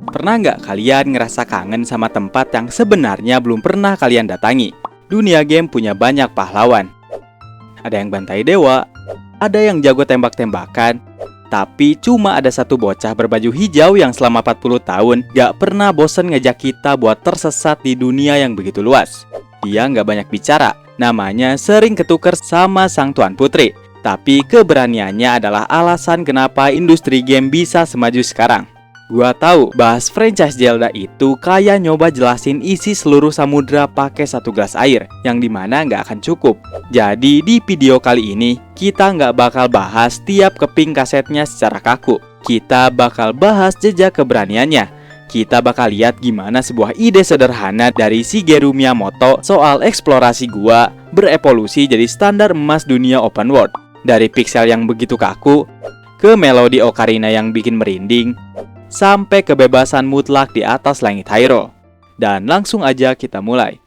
Pernah nggak kalian ngerasa kangen sama tempat yang sebenarnya belum pernah kalian datangi? Dunia game punya banyak pahlawan. Ada yang bantai dewa, ada yang jago tembak-tembakan, tapi cuma ada satu bocah berbaju hijau yang selama 40 tahun gak pernah bosen ngajak kita buat tersesat di dunia yang begitu luas. Dia gak banyak bicara, namanya sering ketuker sama sang tuan putri, tapi keberaniannya adalah alasan kenapa industri game bisa semaju sekarang. Gua tahu bahas franchise Zelda itu kayak nyoba jelasin isi seluruh samudra pakai satu gelas air, yang dimana nggak akan cukup. Jadi di video kali ini kita nggak bakal bahas tiap keping kasetnya secara kaku. Kita bakal bahas jejak keberaniannya. Kita bakal lihat gimana sebuah ide sederhana dari Shigeru Miyamoto soal eksplorasi gua berevolusi jadi standar emas dunia open world. Dari pixel yang begitu kaku, ke melodi ocarina yang bikin merinding, sampai kebebasan mutlak di atas langit Hyrule. Dan langsung aja kita mulai.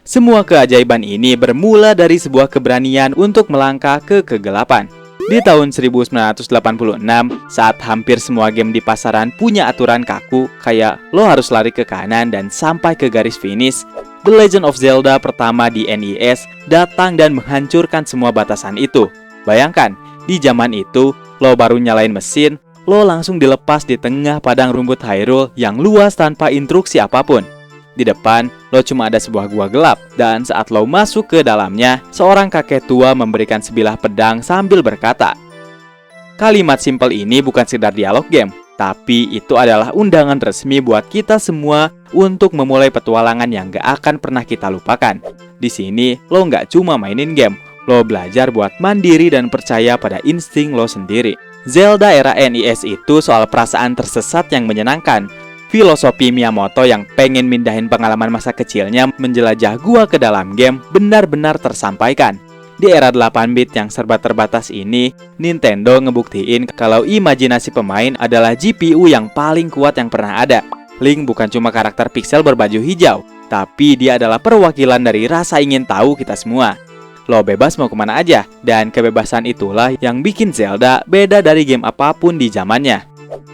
Semua keajaiban ini bermula dari sebuah keberanian untuk melangkah ke kegelapan. Di tahun 1986, saat hampir semua game di pasaran punya aturan kaku, kayak lo harus lari ke kanan dan sampai ke garis finish, The Legend of Zelda pertama di NES datang dan menghancurkan semua batasan itu. Bayangkan, di zaman itu, lo baru nyalain mesin, lo langsung dilepas di tengah padang rumput Hyrule yang luas tanpa instruksi apapun. Di depan, lo cuma ada sebuah gua gelap, dan saat lo masuk ke dalamnya, seorang kakek tua memberikan sebilah pedang sambil berkata, kalimat simpel ini bukan sekedar dialog game, tapi itu adalah undangan resmi buat kita semua untuk memulai petualangan yang gak akan pernah kita lupakan. Di sini, lo gak cuma mainin game, lo belajar buat mandiri dan percaya pada insting lo sendiri. Zelda era NES itu soal perasaan tersesat yang menyenangkan. Filosofi Miyamoto yang pengen mindahin pengalaman masa kecilnya menjelajah gua ke dalam game benar-benar tersampaikan. Di era 8-bit yang serba terbatas ini, Nintendo ngebuktiin kalau imajinasi pemain adalah GPU yang paling kuat yang pernah ada. Link bukan cuma karakter pixel berbaju hijau, tapi dia adalah perwakilan dari rasa ingin tahu kita semua. Lo bebas mau kemana aja, dan kebebasan itulah yang bikin Zelda beda dari game apapun di zamannya.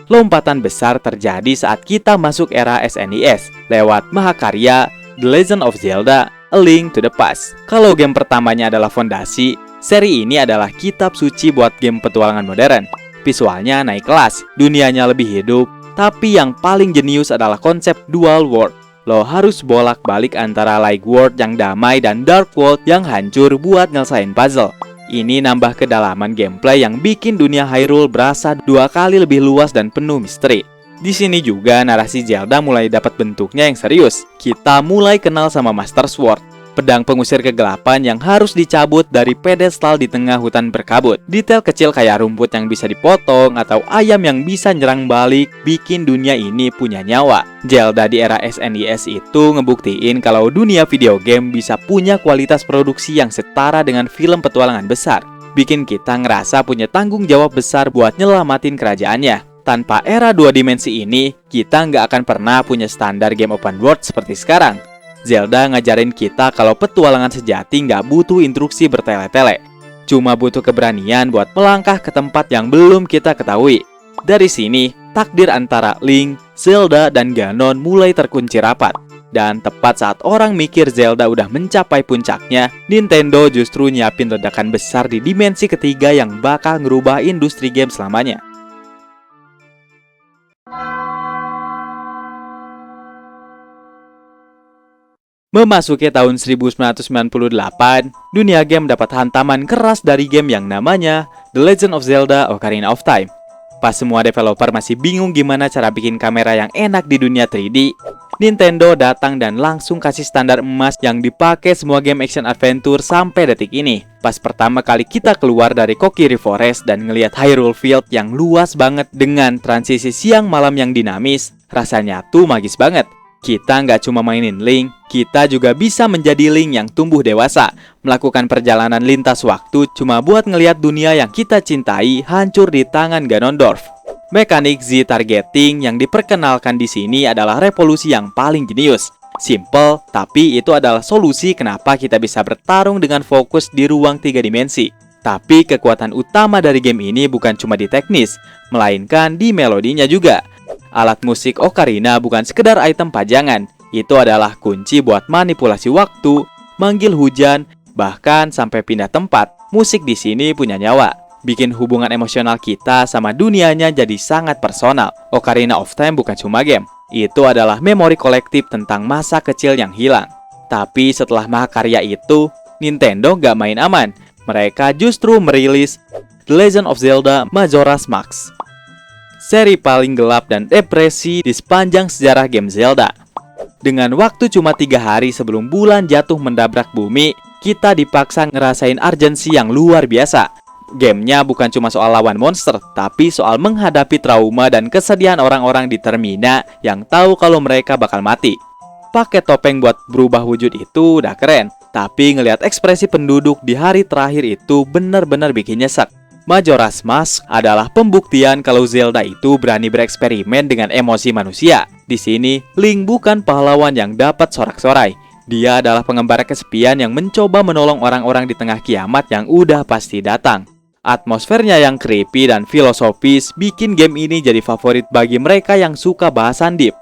Lompatan besar terjadi saat kita masuk era SNES lewat mahakarya The Legend of Zelda: A Link to the Past. Kalau game pertamanya adalah fondasi, seri ini adalah kitab suci buat game petualangan modern. Visualnya naik kelas, dunianya lebih hidup, tapi yang paling jenius adalah konsep dual world. Lo harus bolak-balik antara light world yang damai dan dark world yang hancur buat nyelesain puzzle. Ini nambah kedalaman gameplay yang bikin dunia Hyrule berasa 2 kali lebih luas dan penuh misteri. Di sini juga narasi Zelda mulai dapat bentuknya yang serius. Kita mulai kenal sama Master Sword, pedang pengusir kegelapan yang harus dicabut dari pedestal di tengah hutan berkabut. Detail kecil kayak rumput yang bisa dipotong atau ayam yang bisa nyerang balik bikin dunia ini punya nyawa. Zelda di era SNES itu ngebuktiin kalau dunia video game bisa punya kualitas produksi yang setara dengan film petualangan besar. Bikin kita ngerasa punya tanggung jawab besar buat nyelamatin kerajaannya. Tanpa era 2 dimensi ini, kita nggak akan pernah punya standar game open world seperti sekarang. Zelda ngajarin kita kalau petualangan sejati nggak butuh instruksi bertele-tele. Cuma butuh keberanian buat melangkah ke tempat yang belum kita ketahui. Dari sini, takdir antara Link, Zelda, dan Ganon mulai terkunci rapat. Dan tepat saat orang mikir Zelda udah mencapai puncaknya, Nintendo justru nyiapin ledakan besar di dimensi ketiga yang bakal ngerubah industri game selamanya. Memasuki tahun 1998, dunia game dapat hantaman keras dari game yang namanya The Legend of Zelda: Ocarina of Time. Pas semua developer masih bingung gimana cara bikin kamera yang enak di dunia 3D, Nintendo datang dan langsung kasih standar emas yang dipakai semua game action adventure sampai detik ini. Pas pertama kali kita keluar dari Kokiri Forest dan ngelihat Hyrule Field yang luas banget dengan transisi siang malam yang dinamis, rasanya tuh magis banget. Kita nggak cuma mainin Link, kita juga bisa menjadi Link yang tumbuh dewasa, melakukan perjalanan lintas waktu cuma buat ngelihat dunia yang kita cintai hancur di tangan Ganondorf. Mekanik Z-targeting yang diperkenalkan di sini adalah revolusi yang paling jenius. Simple, tapi itu adalah solusi kenapa kita bisa bertarung dengan fokus di ruang 3 dimensi. Tapi kekuatan utama dari game ini bukan cuma di teknis, melainkan di melodinya juga. Alat musik ocarina bukan sekedar item pajangan, itu adalah kunci buat manipulasi waktu, manggil hujan, bahkan sampai pindah tempat. Musik di sini punya nyawa, bikin hubungan emosional kita sama dunianya jadi sangat personal. Ocarina of Time bukan cuma game, itu adalah memori kolektif tentang masa kecil yang hilang. Tapi setelah mahakarya itu, Nintendo gak main aman. Mereka justru merilis The Legend of Zelda Majora's Mask, seri paling gelap dan depresi di sepanjang sejarah game Zelda. Dengan waktu cuma 3 hari sebelum bulan jatuh mendabrak bumi, kita dipaksa ngerasain urgensi yang luar biasa. Gamenya bukan cuma soal lawan monster, tapi soal menghadapi trauma dan kesedihan orang-orang di Termina yang tahu kalau mereka bakal mati. Pakai topeng buat berubah wujud itu udah keren, tapi ngelihat ekspresi penduduk di hari terakhir itu bener-bener bikin nyesek. Majora's Mask adalah pembuktian kalau Zelda itu berani bereksperimen dengan emosi manusia. Di sini, Link bukan pahlawan yang dapat sorak-sorai. Dia adalah pengembara kesepian yang mencoba menolong orang-orang di tengah kiamat yang udah pasti datang. Atmosfernya yang creepy dan filosofis bikin game ini jadi favorit bagi mereka yang suka bahasan deep.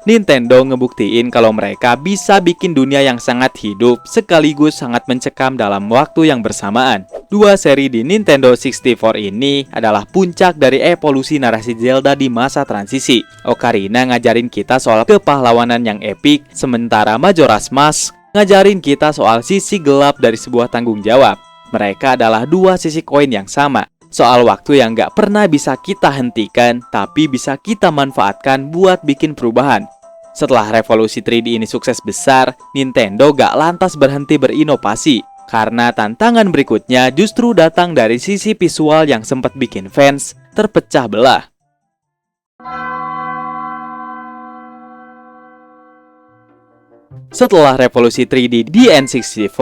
Nintendo ngebuktiin kalau mereka bisa bikin dunia yang sangat hidup sekaligus sangat mencekam dalam waktu yang bersamaan. 2 seri di Nintendo 64 ini adalah puncak dari evolusi narasi Zelda di masa transisi. Ocarina ngajarin kita soal kepahlawanan yang epik, sementara Majora's Mask ngajarin kita soal sisi gelap dari sebuah tanggung jawab. Mereka adalah 2 sisi koin yang sama. Soal waktu yang gak pernah bisa kita hentikan, tapi bisa kita manfaatkan buat bikin perubahan. Setelah revolusi 3D ini sukses besar, Nintendo gak lantas berhenti berinovasi. Karena tantangan berikutnya justru datang dari sisi visual yang sempat bikin fans terpecah belah. Setelah revolusi 3D di N64,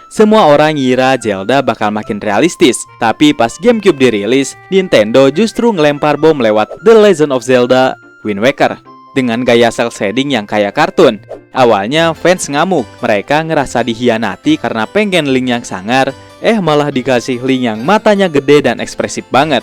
semua orang ngira Zelda bakal makin realistis. Tapi pas GameCube dirilis, Nintendo justru ngelempar bom lewat The Legend of Zelda Wind Waker dengan gaya cel shading yang kayak kartun. Awalnya fans ngamuk, mereka ngerasa dihianati karena pengen Link yang sangar, malah dikasih Link yang matanya gede dan ekspresif banget.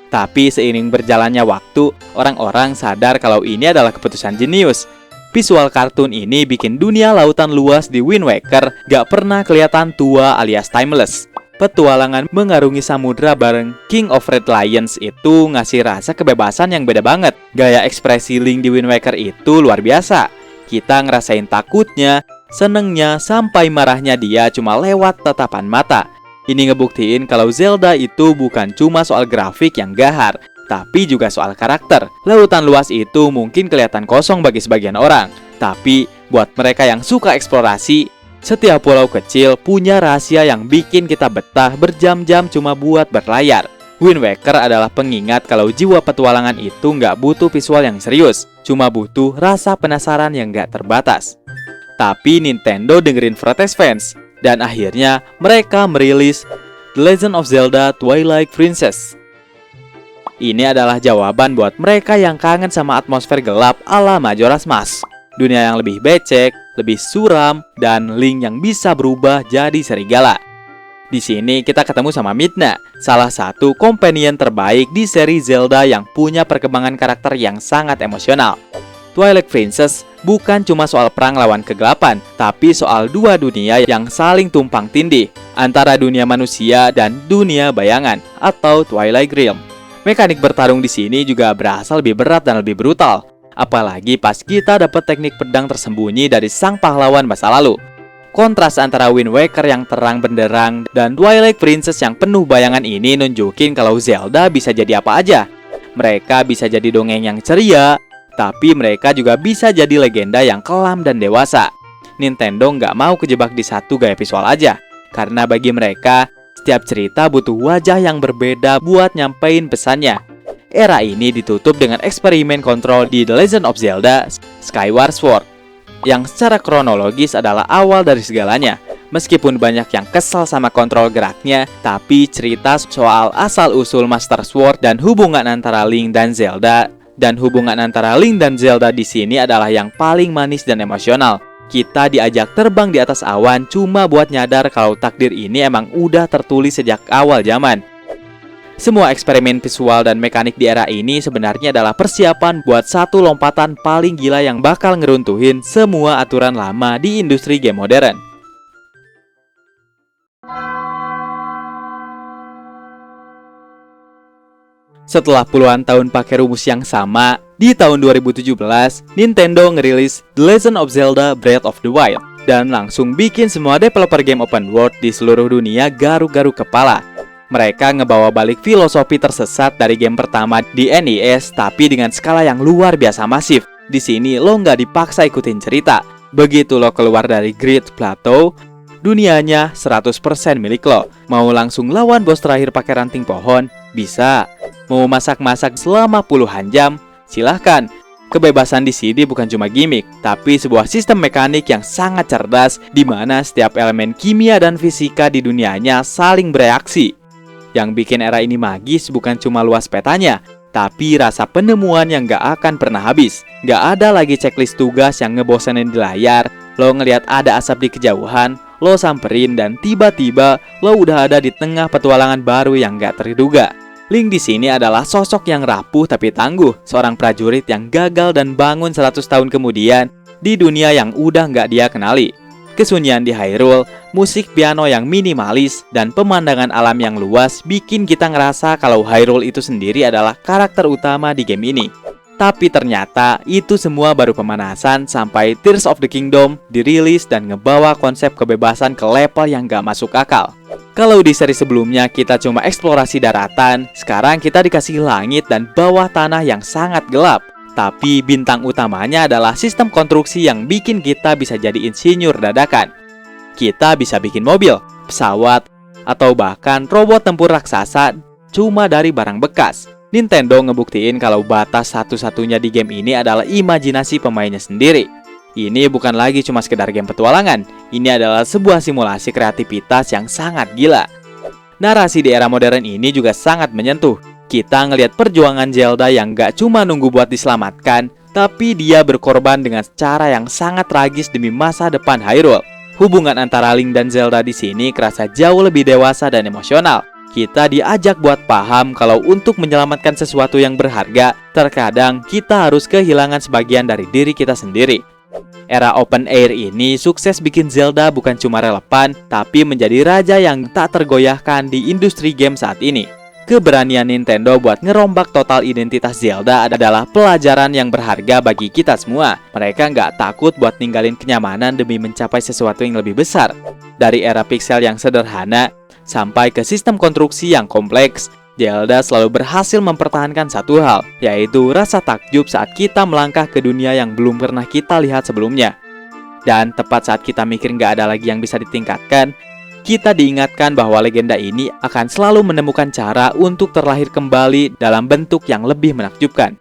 Tapi seiring berjalannya waktu, orang-orang sadar kalau ini adalah keputusan jenius. Visual kartun ini bikin dunia lautan luas di Wind Waker gak pernah kelihatan tua alias timeless. Petualangan mengarungi samudra bareng King of Red Lions itu ngasih rasa kebebasan yang beda banget. Gaya ekspresi Link di Wind Waker itu luar biasa. Kita ngerasain takutnya, senengnya, sampai marahnya dia cuma lewat tatapan mata. Ini ngebuktiin kalau Zelda itu bukan cuma soal grafik yang gahar, tapi juga soal karakter. Lautan luas itu mungkin kelihatan kosong bagi sebagian orang, tapi buat mereka yang suka eksplorasi, setiap pulau kecil punya rahasia yang bikin kita betah berjam-jam cuma buat berlayar. Wind Waker adalah pengingat kalau jiwa petualangan itu nggak butuh visual yang serius, cuma butuh rasa penasaran yang nggak terbatas. Tapi Nintendo dengerin protes fans, dan akhirnya mereka merilis The Legend of Zelda Twilight Princess. Ini adalah jawaban buat mereka yang kangen sama atmosfer gelap ala Majora's Mask. Dunia yang lebih becek, lebih suram, dan Link yang bisa berubah jadi serigala. Di sini kita ketemu sama Midna, salah satu companion terbaik di seri Zelda yang punya perkembangan karakter yang sangat emosional. Twilight Princess bukan cuma soal perang lawan kegelapan, tapi soal 2 dunia yang saling tumpang tindih, antara dunia manusia dan dunia bayangan atau Twilight Realm. Mekanik bertarung di sini juga berasa lebih berat dan lebih brutal, apalagi pas kita dapat teknik pedang tersembunyi dari sang pahlawan masa lalu. Kontras antara Wind Waker yang terang benderang dan Twilight Princess yang penuh bayangan ini nunjukin kalau Zelda bisa jadi apa aja. Mereka bisa jadi dongeng yang ceria, tapi mereka juga bisa jadi legenda yang kelam dan dewasa. Nintendo nggak mau kejebak di satu gaya visual aja, karena bagi mereka, setiap cerita butuh wajah yang berbeda buat nyampein pesannya. Era ini ditutup dengan eksperimen kontrol di The Legend of Zelda Skyward Sword, yang secara kronologis adalah awal dari segalanya. Meskipun banyak yang kesal sama kontrol geraknya, tapi cerita soal asal-usul Master Sword dan hubungan antara Link dan Zelda di sini adalah yang paling manis dan emosional. Kita diajak terbang di atas awan cuma buat nyadar kalau takdir ini emang udah tertulis sejak awal zaman. Semua eksperimen visual dan mekanik di era ini sebenarnya adalah persiapan buat satu lompatan paling gila yang bakal ngeruntuhin semua aturan lama di industri game modern. Setelah puluhan tahun pakai rumus yang sama, di tahun 2017, Nintendo ngerilis The Legend of Zelda Breath of the Wild dan langsung bikin semua developer game open world di seluruh dunia garuk-garuk kepala. Mereka ngebawa balik filosofi tersesat dari game pertama di NES, tapi dengan skala yang luar biasa masif. Di sini lo nggak dipaksa ikutin cerita. Begitu lo keluar dari Great Plateau, dunianya 100% milik lo. Mau langsung lawan bos terakhir pakai ranting pohon? Bisa. Mau masak-masak selama puluhan jam? Silahkan. Kebebasan di sini bukan cuma gimmick, tapi sebuah sistem mekanik yang sangat cerdas di mana setiap elemen kimia dan fisika di dunianya saling bereaksi. Yang bikin era ini magis bukan cuma luas petanya, tapi rasa penemuan yang gak akan pernah habis. Gak ada lagi checklist tugas yang ngebosenin di layar. Lo ngelihat ada asap di kejauhan, lo samperin dan tiba-tiba lo udah ada di tengah petualangan baru yang gak terduga. Link di sini adalah sosok yang rapuh tapi tangguh, seorang prajurit yang gagal dan bangun 100 tahun kemudian di dunia yang udah gak dia kenali. Kesunyian di Hyrule, musik piano yang minimalis, dan pemandangan alam yang luas bikin kita ngerasa kalau Hyrule itu sendiri adalah karakter utama di game ini. Tapi ternyata itu semua baru pemanasan sampai Tears of the Kingdom dirilis dan ngebawa konsep kebebasan ke level yang gak masuk akal. Kalau di seri sebelumnya kita cuma eksplorasi daratan, sekarang kita dikasih langit dan bawah tanah yang sangat gelap. Tapi bintang utamanya adalah sistem konstruksi yang bikin kita bisa jadi insinyur dadakan. Kita bisa bikin mobil, pesawat, atau bahkan robot tempur raksasa cuma dari barang bekas. Nintendo ngebuktiin kalau batas satu-satunya di game ini adalah imajinasi pemainnya sendiri. Ini bukan lagi cuma sekedar game petualangan, ini adalah sebuah simulasi kreativitas yang sangat gila. Narasi di era modern ini juga sangat menyentuh. Kita ngelihat perjuangan Zelda yang gak cuma nunggu buat diselamatkan, tapi dia berkorban dengan cara yang sangat tragis demi masa depan Hyrule. Hubungan antara Link dan Zelda di sini kerasa jauh lebih dewasa dan emosional. Kita diajak buat paham kalau untuk menyelamatkan sesuatu yang berharga, terkadang kita harus kehilangan sebagian dari diri kita sendiri. Era open air ini sukses bikin Zelda bukan cuma relevan, tapi menjadi raja yang tak tergoyahkan di industri game saat ini. Keberanian Nintendo buat ngerombak total identitas Zelda adalah pelajaran yang berharga bagi kita semua. Mereka nggak takut buat ninggalin kenyamanan demi mencapai sesuatu yang lebih besar. Dari era pixel yang sederhana sampai ke sistem konstruksi yang kompleks, Zelda selalu berhasil mempertahankan satu hal, yaitu rasa takjub saat kita melangkah ke dunia yang belum pernah kita lihat sebelumnya. Dan tepat saat kita mikir nggak ada lagi yang bisa ditingkatkan, kita diingatkan bahwa legenda ini akan selalu menemukan cara untuk terlahir kembali dalam bentuk yang lebih menakjubkan.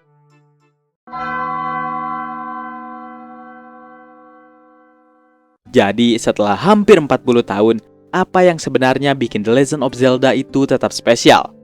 Jadi setelah hampir 40 tahun, apa yang sebenarnya bikin The Legend of Zelda itu tetap spesial?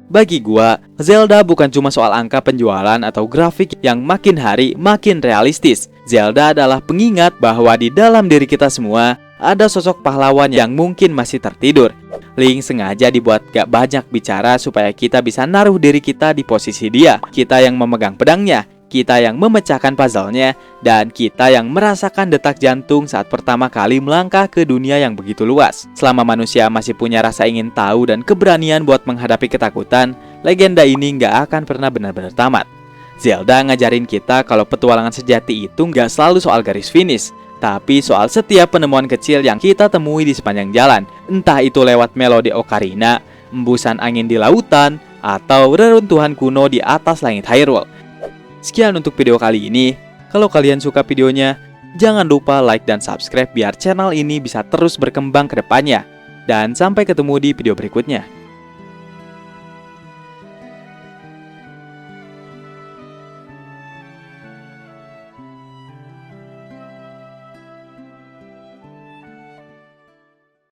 Bagi gua, Zelda bukan cuma soal angka penjualan atau grafik yang makin hari makin realistis. Zelda adalah pengingat bahwa di dalam diri kita semua ada sosok pahlawan yang mungkin masih tertidur. Link sengaja dibuat gak banyak bicara supaya kita bisa naruh diri kita di posisi dia. Kita yang memegang pedangnya, kita yang memecahkan puzzle-nya, dan kita yang merasakan detak jantung saat pertama kali melangkah ke dunia yang begitu luas. Selama manusia masih punya rasa ingin tahu dan keberanian buat menghadapi ketakutan, legenda ini gak akan pernah benar-benar tamat. Zelda ngajarin kita kalau petualangan sejati itu gak selalu soal garis finish, tapi soal setiap penemuan kecil yang kita temui di sepanjang jalan. Entah itu lewat melodi ocarina, embusan angin di lautan, atau reruntuhan kuno di atas langit Hyrule. Sekian untuk video kali ini. Kalau kalian suka videonya, jangan lupa like dan subscribe biar channel ini bisa terus berkembang ke depannya. Dan sampai ketemu di video berikutnya.